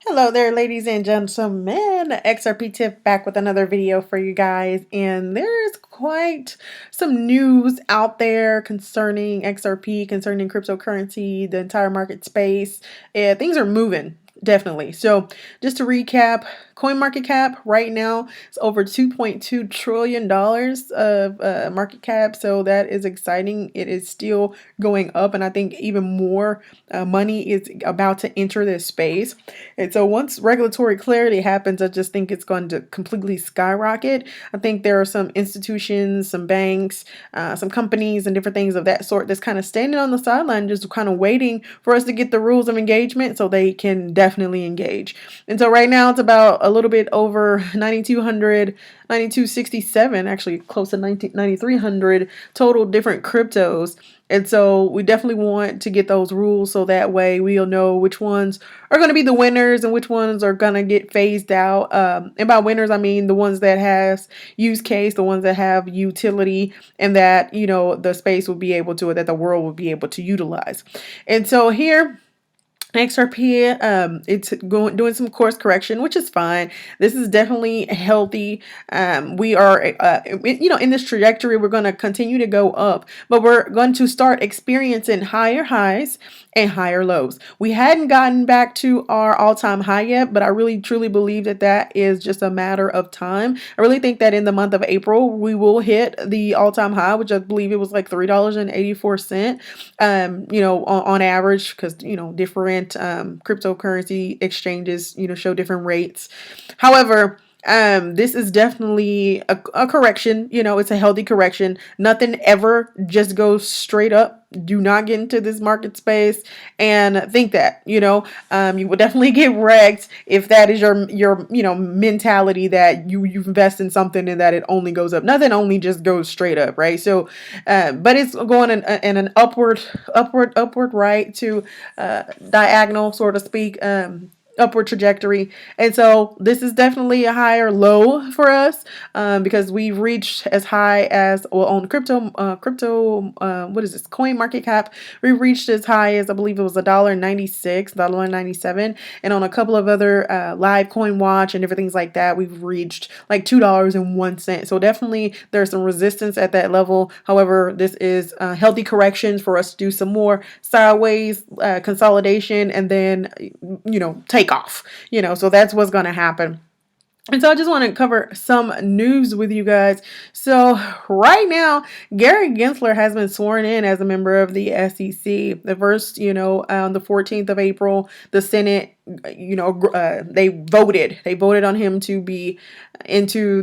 Hello there, ladies and gentlemen. XRP Tip back with another video for you guys. And there's quite some news out there concerning XRP, concerning cryptocurrency, the entire market space. Things are moving. Definitely. So just to recap, coin market cap right now is over $2.2 trillion of market cap. So that is exciting. It is still going up, and I think even more money is about to enter this space. And so once regulatory clarity happens, I just think it's going to completely skyrocket. I think there are some institutions, some banks, some companies and different things of that sort that's kind of standing on the sideline, just kind of waiting for us to get the rules of engagement so they can definitely engage. And so right now it's about a little bit over 9,200, 9,267, actually close to 9,300 total different cryptos. And so we definitely want to get those rules so that way we'll know which ones are going to be the winners and which ones are going to get phased out. And by winners, I mean the ones that have use case, the ones that have utility, and that, the space will be able to, that the world will be able to utilize. And so here, XRP, it's doing some course correction, which is fine. This is definitely healthy. We are, in this trajectory, we're going to continue to go up, but we're going to start experiencing higher highs and higher lows. We hadn't gotten back to our all-time high yet, but I really truly believe that that is just a matter of time. I really think that in the month of April, we will hit the all-time high, which I believe it was like $3.84, on average, because, different cryptocurrency exchanges, show different rates. However, this is definitely a correction. It's a healthy correction. Nothing ever just goes straight up. Do not get into this market space and think that, you will definitely get wrecked if that is your mentality that you invest in something and that it only goes up. Nothing only just goes straight up, right? So, but it's going in an upward right to diagonal, so to speak. Upward trajectory. And so this is definitely a higher low for us, because we've reached as high as, well, on what is this, coin market cap, we reached as high as, I believe it was $1.96, $1.97, and on a couple of other live coin watch and different things like that, we've reached like $2.01. So definitely there's some resistance at that level. However, this is healthy corrections for us to do some more sideways consolidation, and then take off, so that's what's going to happen. And so I just want to cover some news with you guys. So right now, Gary Gensler has been sworn in as a member of the SEC. The first, on the 14th of April, the Senate, they voted on him to be into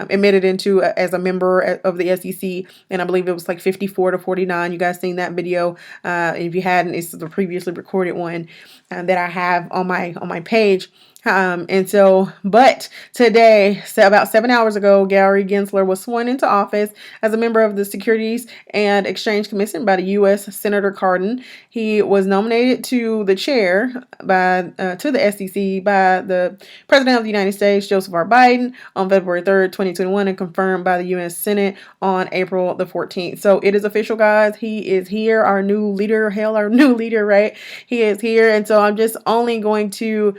admitted into as a member of the SEC. And I believe it was like 54 to 49. You guys seen that video? If you hadn't, it's the previously recorded one that I have on my page. But today, about 7 hours ago, Gary Gensler was sworn into office as a member of the Securities and Exchange Commission by the U.S. Senator Cardin. He was nominated to the chair to the SEC by the President of the United States, Joseph R. Biden, on February 3rd, 2021, and confirmed by the U.S. Senate on April the 14th. So it is official, guys. He is here, our new leader. Hail our new leader, right? He is here, and so I'm just only going to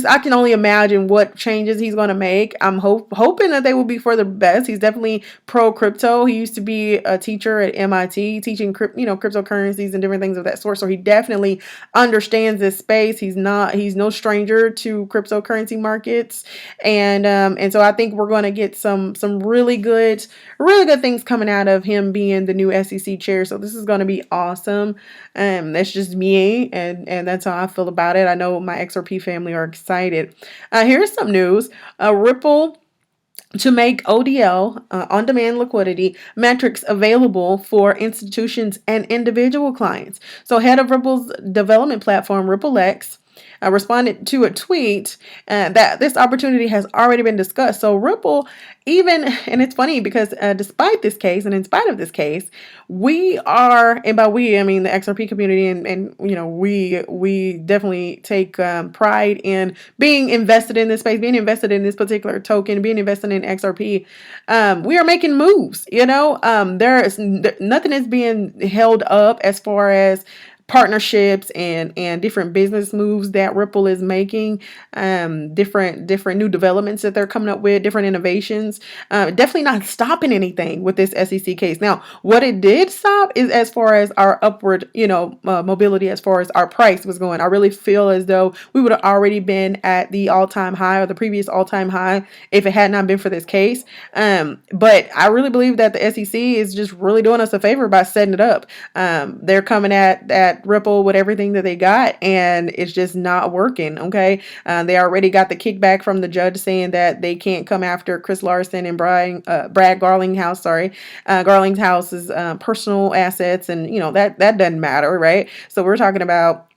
I can only imagine what changes he's going to make. I'm hoping that they will be for the best. He's definitely pro crypto. He used to be a teacher at MIT teaching cryptocurrencies and different things of that sort. So he definitely understands this space. He's no stranger to cryptocurrency markets. And so I think we're going to get some really good things coming out of him being the new SEC chair. So this is going to be awesome. That's just me, and that's how I feel about it. I know my XRP family are excited. Here's some news. Ripple to make ODL, on-demand liquidity, metrics available for institutions and individual clients. So head of Ripple's development platform, RippleX, responded to a tweet that this opportunity has already been discussed. So Ripple, and it's funny because despite this case and in spite of this case, we are, and by we, I mean the XRP community, and we definitely take pride in being invested in this space, being invested in this particular token, being invested in XRP. We are making moves. Nothing is being held up as far as partnerships and different business moves that Ripple is making, different new developments that they're coming up with, different innovations. Definitely not stopping anything with this SEC case. Now, what it did stop is as far as our upward, mobility, as far as our price was going. I really feel as though we would have already been at the all-time high or the previous all-time high if it had not been for this case. But I really believe that the SEC is just really doing us a favor by setting it up. They're coming at Ripple with everything that they got, and it's just not working. Okay, they already got the kickback from the judge saying that they can't come after Chris Larson and Brad Garlinghouse. Sorry, Garlinghouse's personal assets, and that doesn't matter, right? So we're talking about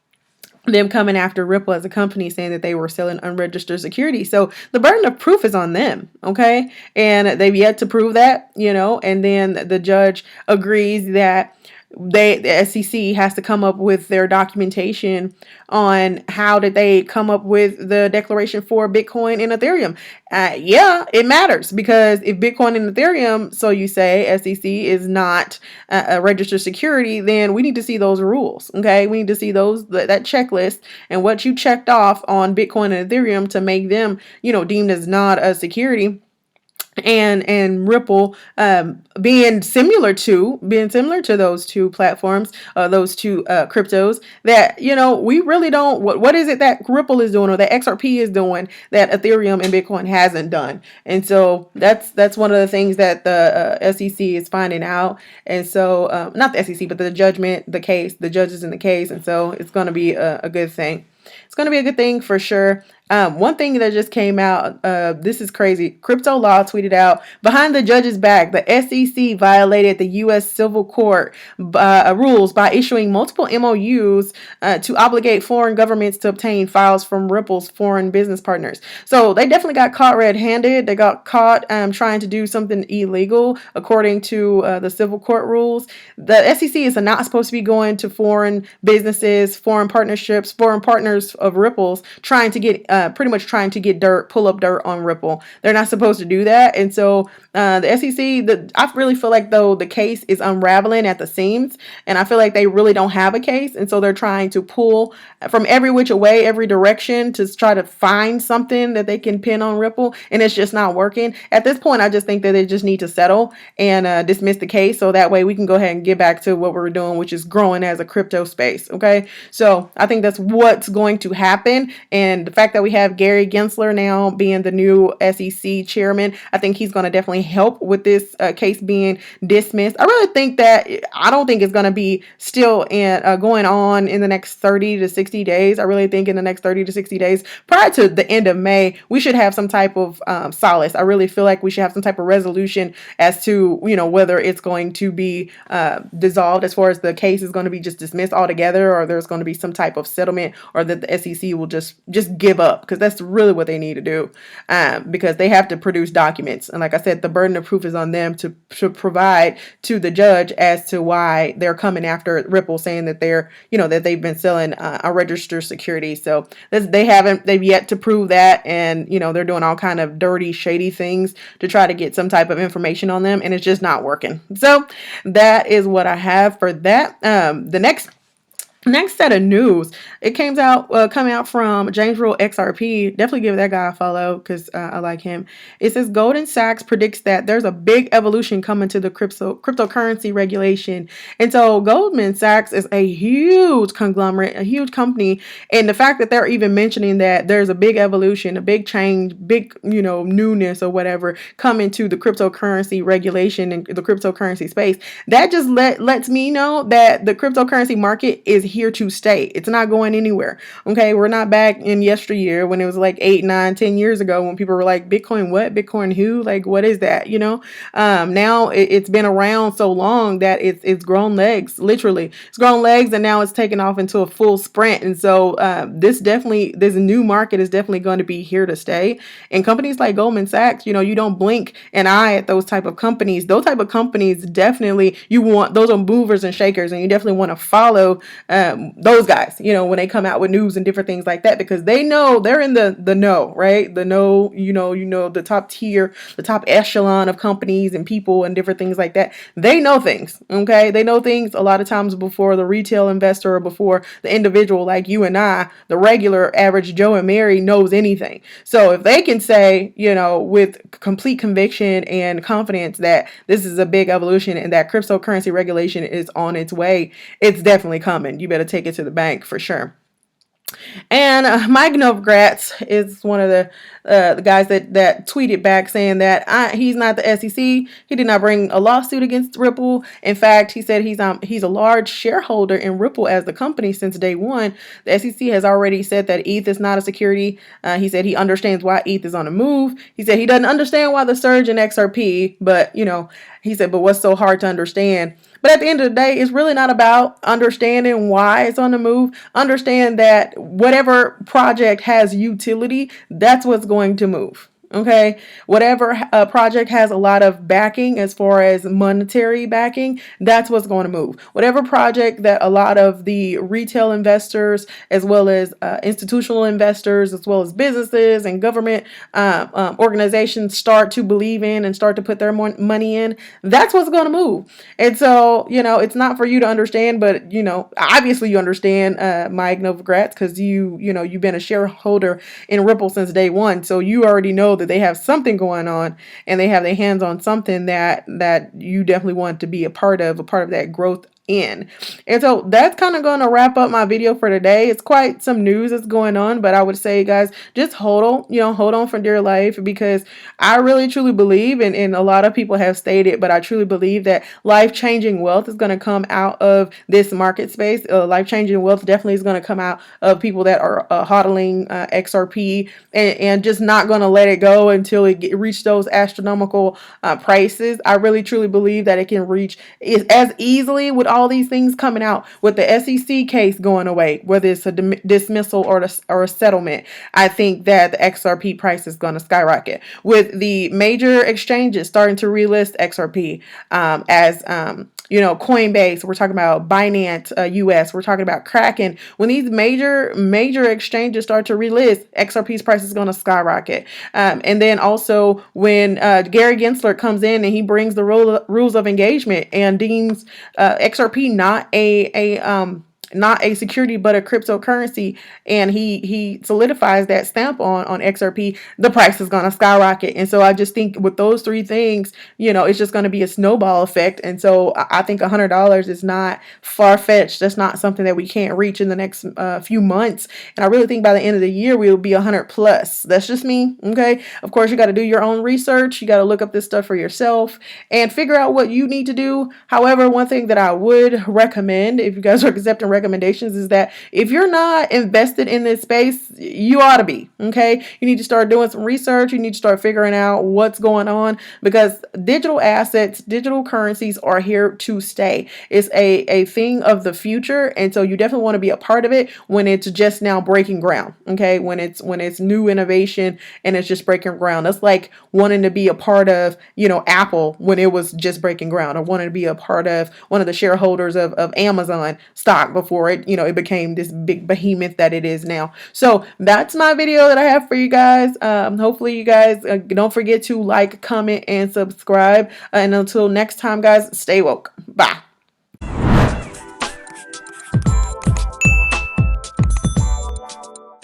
them coming after Ripple as a company, saying that they were selling unregistered securities. So the burden of proof is on them, okay? And they've yet to prove that, and then the judge agrees that the SEC has to come up with their documentation on how did they come up with the declaration for Bitcoin and Ethereum. Yeah, it matters, because if Bitcoin and Ethereum, so you say, SEC is not a registered security, then we need to see those rules. Okay, we need to see that checklist and what you checked off on Bitcoin and Ethereum to make them, deemed as not a security. And Ripple being similar to those two platforms, those two cryptos, that we really don't, what is it that Ripple is doing or that XRP is doing that Ethereum and Bitcoin hasn't done. And so that's one of the things that the SEC is finding out. And so not the SEC, but the judges in the case. And so it's going to be a good thing. It's going to be a good thing for sure. One thing that just came out, this is crazy. Crypto Law tweeted out, behind the judge's back, the SEC violated the U.S. Civil Court rules by issuing multiple MOUs to obligate foreign governments to obtain files from Ripple's foreign business partners. So they definitely got caught red-handed. They got caught trying to do something illegal according to the civil court rules. The SEC is not supposed to be going to foreign businesses, foreign partnerships, foreign partners of Ripple's, trying to get pretty much trying to get pull up dirt on Ripple. They're not supposed to do that. And so the SEC, I really feel like, though, the case is unraveling at the seams, and I feel like they really don't have a case. And so they're trying to pull from every which way, every direction, to try to find something that they can pin on Ripple. And it's just not working. At this point, I just think that they just need to settle and dismiss the case, so that way we can go ahead and get back to what we're doing, which is growing as a crypto space. Okay. So I think that's what's going to happen. And the fact that we have Gary Gensler now being the new SEC chairman, I think he's going to definitely help with this case being dismissed. I really think that, I don't think it's going to be still going on in the next 30 to 60 days. I really think in the next 30 to 60 days, prior to the end of May, we should have some type of solace. I really feel like we should have some type of resolution as to, whether it's going to be dissolved, as far as the case is going to be just dismissed altogether, or there's going to be some type of settlement, or that the SEC will just give up, because that's really what they need to do, because they have to produce documents. And like I said, the burden of proof is on them to provide to the judge as to why they're coming after Ripple, saying that that they've been selling a registered security. So they've yet to prove that, and they're doing all kind of dirty, shady things to try to get some type of information on them, and it's just not working. So that is what I have for that. The next set of news, it coming out from James Rule XRP. Definitely give that guy a follow, because I like him. It says Goldman Sachs predicts that there's a big evolution coming to the cryptocurrency regulation. And so Goldman Sachs is a huge conglomerate, a huge company. And the fact that they're even mentioning that there's a big evolution, a big change, big, newness or whatever coming to the cryptocurrency regulation and the cryptocurrency space, that just lets me know that the cryptocurrency market is here to stay. It's not going anywhere. Okay, we're not back in yesteryear when it was like 8, 9, 10 years ago when people were like, Bitcoin what? Bitcoin who? Like, what is that? Now it's been around so long that it's grown legs. Literally, it's grown legs, and now it's taken off into a full sprint. And so this new market is definitely going to be here to stay. And companies like Goldman Sachs, you don't blink an eye at those type of companies. Those type of companies, definitely, those are movers and shakers, and you definitely want to follow those guys, you know, when they come out with news and different things like that, because they know they're in the know, right? The know, the top tier, the top echelon of companies and people and different things like that. They know things, okay? They know things a lot of times before the retail investor or before the individual like you and I, the regular average Joe and Mary, knows anything. So if they can say, you know, with complete conviction and confidence that this is a big evolution and that cryptocurrency regulation is on its way, it's definitely coming. You better take it to the bank for sure. And Mike Novogratz is one of the guys that tweeted back saying that he's not the SEC. He did not bring a lawsuit against Ripple. In fact, he said he's a large shareholder in Ripple as the company since day one. The SEC has already said that ETH is not a security. He said he understands why ETH is on the move. He said he doesn't understand why the surge in XRP, but you know, he said, but what's so hard to understand? But at the end of the day, it's really not about understanding why it's on the move. Understand that whatever project has utility, that's what's going to move. Okay, whatever project has a lot of backing as far as monetary backing, that's what's going to move. Whatever project that a lot of the retail investors, as well as institutional investors, as well as businesses and government organizations start to believe in and start to put their money in, that's what's going to move. And so, you know, it's not for you to understand, but, you know, obviously you understand Mike Novogratz because you've been a shareholder in Ripple since day one. So you already know that they have something going on and they have their hands on something that you definitely want to be a part of that growth in. And so that's kind of going to wrap up my video for today. It's quite some news that's going on, but I would say, guys, just hold on for dear life, because I really truly believe, and a lot of people have stated, but I truly believe that life-changing wealth is going to come out of this market space. Life-changing wealth definitely is going to come out of people that are hodling XRP and just not going to let it go until it reach those astronomical prices. I really truly believe that it can reach as easily with all these things coming out, with the SEC case going away, whether it's a dismissal or a settlement. I think that the XRP price is going to skyrocket with the major exchanges starting to relist XRP as Coinbase. We're talking about Binance US. We're talking about Kraken. When these major exchanges start to relist, XRP's price is going to skyrocket. And then also when Gary Gensler comes in and he brings the rules of engagement and deems XRP not a security but a cryptocurrency, and he solidifies that stamp on XRP, the price is going to skyrocket. And so I just think with those three things, it's just going to be a snowball effect. And so I think $100 is not far-fetched. That's not something that we can't reach in the next few months. And I really think by the end of the year we'll be 100 plus. That's just me. Okay, of course you got to do your own research. You got to look up this stuff for yourself and figure out what you need to do. However, one thing that I would recommend, if you guys are accepting recommendations, is that if you're not invested in this space, you ought to be. Okay, you need to start doing some research. You need to start figuring out what's going on, because digital assets, digital currencies are here to stay. It's a thing of the future, and so you definitely want to be a part of it when it's just now breaking ground. Okay, when it's new innovation and it's just breaking ground. That's like wanting to be a part of Apple when it was just breaking ground, or wanting to be a part of one of the shareholders of Amazon stock before it became this big behemoth that it is now. So that's my video that I have for you guys. Hopefully you guys don't forget to like, comment, and subscribe. And until next time, guys, stay woke. Bye.